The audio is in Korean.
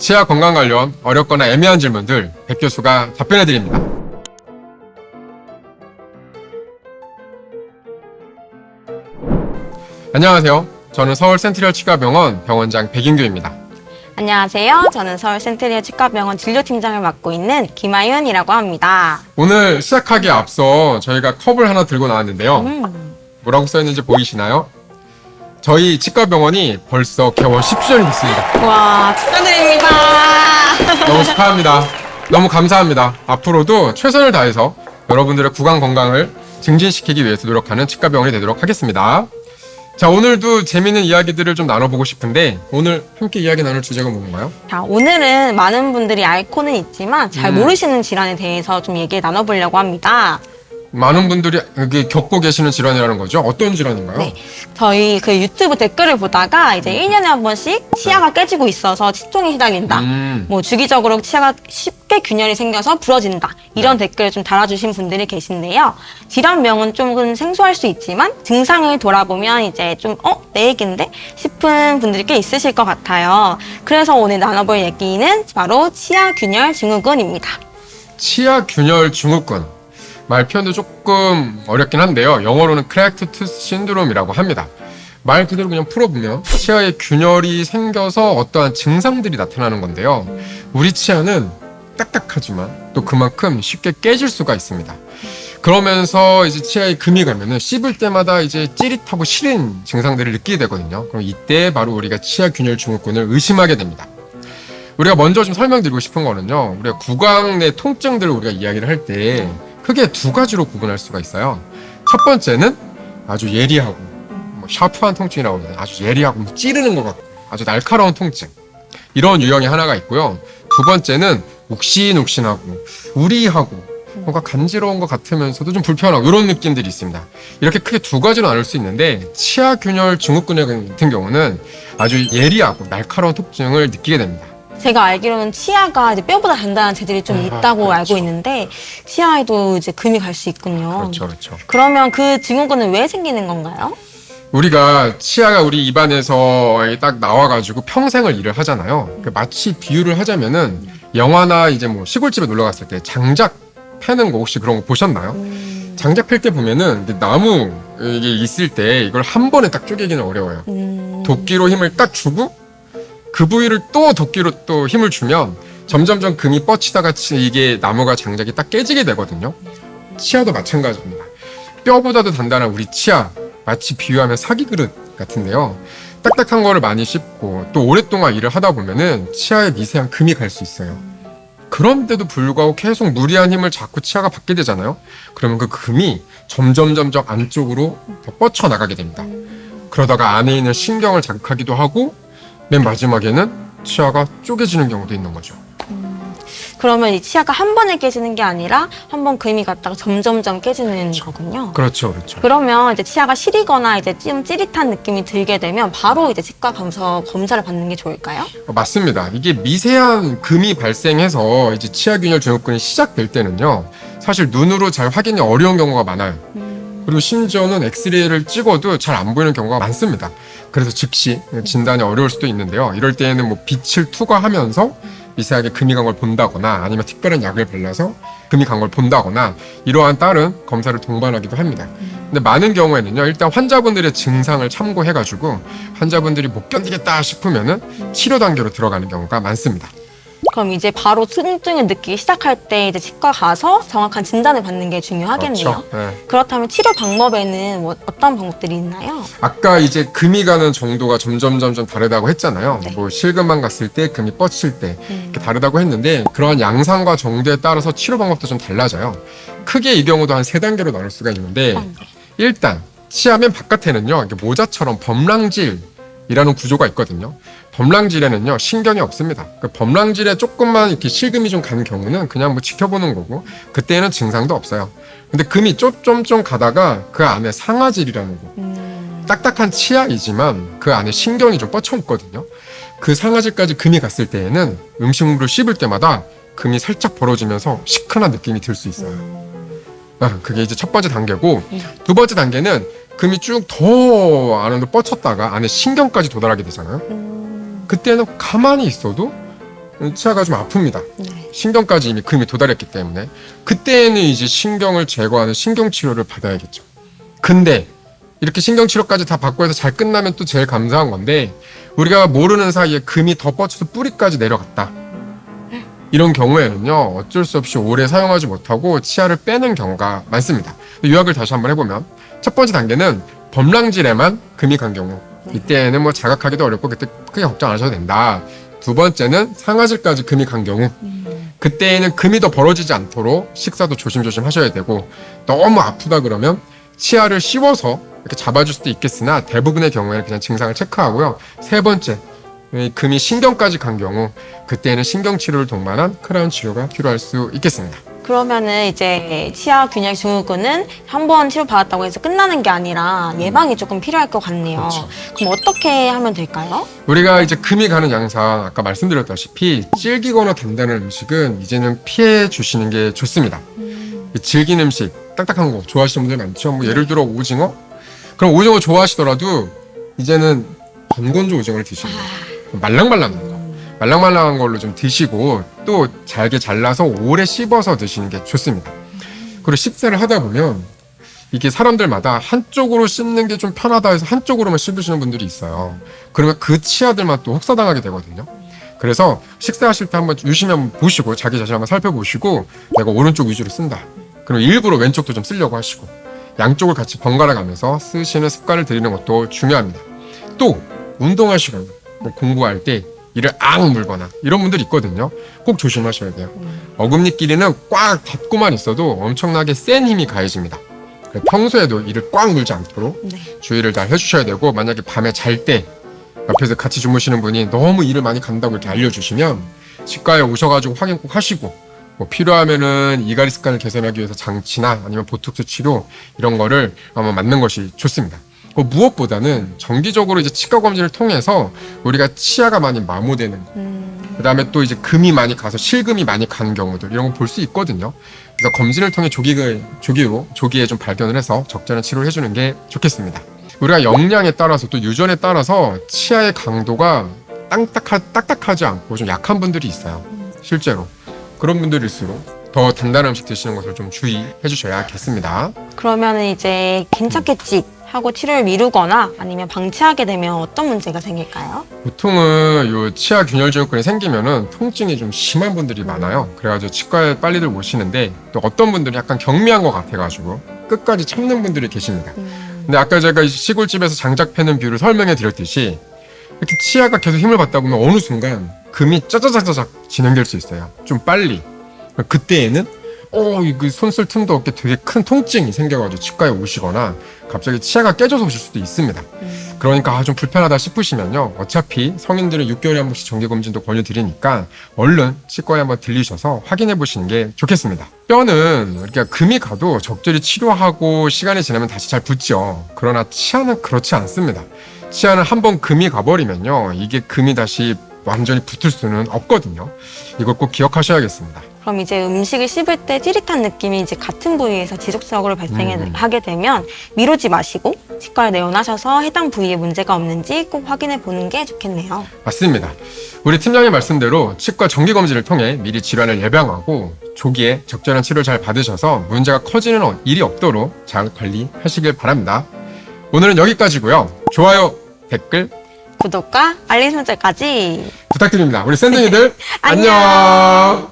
치아 건강 관련 어렵거나 애매한 질문들 백 교수가 답변해 드립니다. 안녕하세요. 저는 서울 센트럴 치과병원 병원장 백인규입니다. 안녕하세요. 저는 서울 센트리얼 치과병원 진료팀장을 맡고 있는 김아윤이라고 합니다. 오늘 시작하기에 앞서 저희가 컵을 하나 들고 나왔는데요. 뭐라고 써있는지 보이시나요? 저희 치과병원이 벌써 개원 10주년이 됐습니다. 와, 축하드립니다. 너무 축하합니다. 너무 감사합니다. 앞으로도 최선을 다해서 여러분들의 구강 건강을 증진시키기 위해서 노력하는 치과병원이 되도록 하겠습니다. 자, 오늘도 재밌는 이야기들을 좀 나눠보고 싶은데 오늘 함께 이야기 나눌 주제가 뭔가요? 자, 오늘은 많은 분들이 앓고는 있지만 잘 모르시는 질환에 대해서 좀 얘기 나눠보려고 합니다. 많은 분들이 여기 겪고 계시는 질환이라는 거죠? 어떤 질환인가요? 네. 저희 그 유튜브 댓글을 보다가 이제 1년에 한 번씩 치아가 깨지고 있어서 치통이 시달린다. 뭐 주기적으로 치아가 쉽게 균열이 생겨서 부러진다. 이런 댓글을 좀 달아주신 분들이 계신데요. 질환명은 조금 생소할 수 있지만 증상을 돌아보면 이제 좀 내 얘기인데 싶은 분들이 꽤 있으실 것 같아요. 그래서 오늘 나눠볼 얘기는 바로 치아 균열 증후군입니다. 치아 균열 증후군. 말 표현도 조금 어렵긴 한데요. 영어로는 cracked tooth syndrome이라고 합니다. 말 그대로 그냥 풀어보면 치아에 균열이 생겨서 어떠한 증상들이 나타나는 건데요. 우리 치아는 딱딱하지만 또 그만큼 쉽게 깨질 수가 있습니다. 그러면서 이제 치아에 금이 가면은 씹을 때마다 이제 찌릿하고 시린 증상들을 느끼게 되거든요. 그럼 이때 바로 우리가 치아 균열 증후군을 의심하게 됩니다. 우리가 먼저 좀 설명드리고 싶은 거는요. 우리가 구강 내 통증들을 우리가 이야기를 할 때 크게 두 가지로 구분할 수가 있어요. 첫 번째는 아주 예리하고 샤프한 통증이라고 하거든요. 아주 예리하고 찌르는 것 같고 아주 날카로운 통증. 이런 유형이 하나가 있고요. 두 번째는 욱신욱신하고 우리하고 뭔가 간지러운 것 같으면서도 좀 불편하고 이런 느낌들이 있습니다. 이렇게 크게 두 가지로 나눌 수 있는데 치아 균열 증후군 같은 경우는 아주 예리하고 날카로운 통증을 느끼게 됩니다. 제가 알기로는 치아가 이제 뼈보다 단단한 재질이 좀 있다고 그렇죠. 알고 있는데 치아에도 이제 금이 갈 수 있군요. 그렇죠, 그렇죠. 그러면 그 증후군은 왜 생기는 건가요? 우리가 치아가 우리 입안에서 딱 나와가지고 평생을 일을 하잖아요. 마치 비유를 하자면은 영화나 이제 뭐 시골집에 놀러 갔을 때 장작 패는 거 혹시 그런 거 보셨나요? 장작 팰 때 보면은 나무 이게 있을 때 이걸 한 번에 딱 쪼개기는 어려워요. 도끼로 힘을 딱 주고 그 부위를 또 도끼로 또 힘을 주면 점점점 금이 뻗치다가 이게 나무가 장작이 딱 깨지게 되거든요. 치아도 마찬가지입니다. 뼈보다도 단단한 우리 치아 마치 비유하면 사기 그릇 같은데요. 딱딱한 거를 많이 씹고 또 오랫동안 일을 하다 보면은 치아에 미세한 금이 갈 수 있어요. 그런데도 불구하고 계속 무리한 힘을 자꾸 치아가 받게 되잖아요. 그러면 그 금이 점점 안쪽으로 더 뻗쳐나가게 됩니다. 그러다가 안에 있는 신경을 자극하기도 하고 맨 마지막에는 치아가 쪼개지는 경우도 있는 거죠. 그러면 이 치아가 한 번에 깨지는 게 아니라 한 번 금이 갔다가 점점점 깨지는 거군요. 그렇죠, 그렇죠. 그러면 이제 치아가 시리거나 이제 좀 찌릿한 느낌이 들게 되면 바로 이제 치과 가서 검사를 받는 게 좋을까요? 맞습니다. 이게 미세한 금이 발생해서 이제 치아균열 증후군이 시작될 때는요, 사실 눈으로 잘 확인이 어려운 경우가 많아요. 그리고 심지어는 엑스레이를 찍어도 잘 안 보이는 경우가 많습니다. 그래서 즉시 진단이 어려울 수도 있는데요. 이럴 때에는 뭐 빛을 투과하면서 미세하게 금이 간 걸 본다거나 아니면 특별한 약을 발라서 금이 간 걸 본다거나 이러한 다른 검사를 동반하기도 합니다. 근데 많은 경우에는요, 일단 환자분들의 증상을 참고해가지고 환자분들이 못 견디겠다 싶으면은 치료 단계로 들어가는 경우가 많습니다. 그럼 이제 바로 통증을 느끼기 시작할 때 이제 치과 가서 정확한 진단을 받는 게 중요하겠네요. 그렇죠. 네. 그렇다면 치료 방법에는 뭐 어떤 방법들이 있나요? 아까 이제 금이 가는 정도가 점점 다르다고 했잖아요. 네. 뭐 실금만 갔을 때, 금이 뻗칠 때 이렇게 다르다고 했는데 그러한 양상과 정도에 따라서 치료 방법도 좀 달라져요. 크게 이 경우도 한 3단계로 나눌 수가 있는데 일단 치아면 바깥에는요, 이렇게 모자처럼 범랑질이라는 구조가 있거든요. 범랑질에는요 신경이 없습니다. 그 범랑질에 조금만 이렇게 실금이 좀 가는 경우는 그냥 뭐 지켜보는 거고 그때는 증상도 없어요. 근데 금이 좀 가다가 그 안에 상아질이라는 거, 딱딱한 치아이지만 그 안에 신경이 좀 뻗쳐 있거든요. 그 상아질까지 금이 갔을 때에는 음식물을 씹을 때마다 금이 살짝 벌어지면서 시큰한 느낌이 들 수 있어요. 그게 이제 첫 번째 단계고 두 번째 단계는 금이 쭉 더 안으로 뻗쳤다가 안에 신경까지 도달하게 되잖아요. 그때는 가만히 있어도 치아가 좀 아픕니다. 네. 신경까지 이미 금이 도달했기 때문에 그때는 이제 신경을 제거하는 신경치료를 받아야겠죠. 근데 이렇게 신경치료까지 다 받고 해서 잘 끝나면 또 제일 감사한 건데 우리가 모르는 사이에 금이 더 뻗쳐서 뿌리까지 내려갔다. 이런 경우에는요, 어쩔 수 없이 오래 사용하지 못하고 치아를 빼는 경우가 많습니다. 요약을 다시 한번 해보면 첫 번째 단계는 범랑질에만 금이 간 경우, 이때는 뭐 자각하기도 어렵고 그때 크게 걱정 안 하셔도 된다. 두 번째는 상아질까지 금이 간 경우, 그때에는 금이 더 벌어지지 않도록 식사도 조심조심 하셔야 되고, 너무 아프다 그러면 치아를 씌워서 이렇게 잡아줄 수도 있겠으나 대부분의 경우에는 그냥 증상을 체크하고요. 세 번째, 금이 신경까지 간 경우, 그때는 신경치료를 동반한 크라운 치료가 필요할 수 있겠습니다. 그러면은 이제 치아 균열 증후군은 한 번 치료 받았다고 해서 끝나는 게 아니라 예방이 조금 필요할 것 같네요. 그렇죠. 그럼 어떻게 하면 될까요? 우리가 이제 금이 가는 양상, 아까 말씀드렸다시피 질기거나 단단한 음식은 이제는 피해 주시는 게 좋습니다. 질긴 음식, 딱딱한 거 좋아하시는 분들 많죠. 뭐 예를 들어 오징어? 그럼 오징어 좋아하시더라도 이제는 반건조 오징어를 드시는 거예요. 말랑말랑한 거. 말랑말랑한 걸로 좀 드시고 또 잘게 잘라서 오래 씹어서 드시는 게 좋습니다. 그리고 식사를 하다 보면 이게 사람들마다 한쪽으로 씹는 게 좀 편하다 해서 한쪽으로만 씹으시는 분들이 있어요. 그러면 그 치아들만 또 혹사당하게 되거든요. 그래서 식사하실 때 한번 유심히 한번 보시고 자기 자신 한번 살펴보시고 내가 오른쪽 위주로 쓴다. 그럼 일부러 왼쪽도 좀 쓰려고 하시고 양쪽을 같이 번갈아 가면서 쓰시는 습관을 들이는 것도 중요합니다. 또 운동하시거나 뭐 공부할 때 이를 악 물거나 이런 분들이 있거든요. 꼭 조심하셔야 돼요. 어금니끼리는 꽉 닫고만 있어도 엄청나게 센 힘이 가해집니다. 평소에도 이를 꽉 물지 않도록 주의를 잘 해주셔야 되고, 만약에 밤에 잘 때 옆에서 같이 주무시는 분이 너무 이를 많이 간다고 이렇게 알려주시면 치과에 오셔가지고 확인 꼭 하시고, 뭐 필요하면은 이갈이 습관을 개선하기 위해서 장치나 아니면 보톡스 치료 이런 거를 한번 맞는 것이 좋습니다. 무엇보다는 정기적으로 이제 치과 검진을 통해서 우리가 치아가 많이 마모되는 거, 그 다음에 또 이제 금이 많이 가서 실금이 많이 간 경우들 이런 거 볼 수 있거든요. 그래서 검진을 통해 조기에 좀 발견을 해서 적절한 치료를 해주는 게 좋겠습니다. 우리가 영양에 따라서 또 유전에 따라서 치아의 강도가 딱딱하지 않고 좀 약한 분들이 있어요. 실제로 그런 분들일수록 더 단단한 음식 드시는 것을 좀 주의해 주셔야겠습니다. 그러면은 이제 괜찮겠지 하고 치료를 미루거나 아니면 방치하게 되면 어떤 문제가 생길까요? 보통은 요 치아 균열 증후군이 생기면은 통증이 좀 심한 분들이 많아요. 그래가지고 치과에 빨리들 오시는데 또 어떤 분들은 약간 경미한 것 같아가지고 끝까지 참는 분들이 계십니다. 근데 아까 제가 시골집에서 장작 패는 비유를 설명해 드렸듯이 이렇게 치아가 계속 힘을 받다 보면 어느 순간 금이 짜자자자작 진행될 수 있어요. 좀 빨리. 그때에는 이거 손 쓸 틈도 없게 되게 큰 통증이 생겨가지고 치과에 오시거나 갑자기 치아가 깨져서 오실 수도 있습니다. 그러니까 좀 불편하다 싶으시면요, 어차피 성인들은 6개월에 한 번씩 정기검진도 권유드리니까 얼른 치과에 한번 들리셔서 확인해 보시는 게 좋겠습니다. 뼈는 이렇게 금이 가도 적절히 치료하고 시간이 지나면 다시 잘 붙죠. 그러나 치아는 그렇지 않습니다. 치아는 한번 금이 가버리면요, 이게 금이 다시 완전히 붙을 수는 없거든요. 이걸 꼭 기억하셔야겠습니다. 그럼 이제 음식을 씹을 때 찌릿한 느낌이 이제 같은 부위에서 지속적으로 발생하게 되면 미루지 마시고 치과에 내원하셔서 해당 부위에 문제가 없는지 꼭 확인해 보는 게 좋겠네요. 맞습니다. 우리 팀장님 말씀대로 치과 정기검진을 통해 미리 질환을 예방하고 조기에 적절한 치료를 잘 받으셔서 문제가 커지는 일이 없도록 잘 관리하시길 바랍니다. 오늘은 여기까지고요. 좋아요, 댓글 구독과 알림 설정까지 부탁드립니다. 우리 샌둥이들 안녕. 안녕.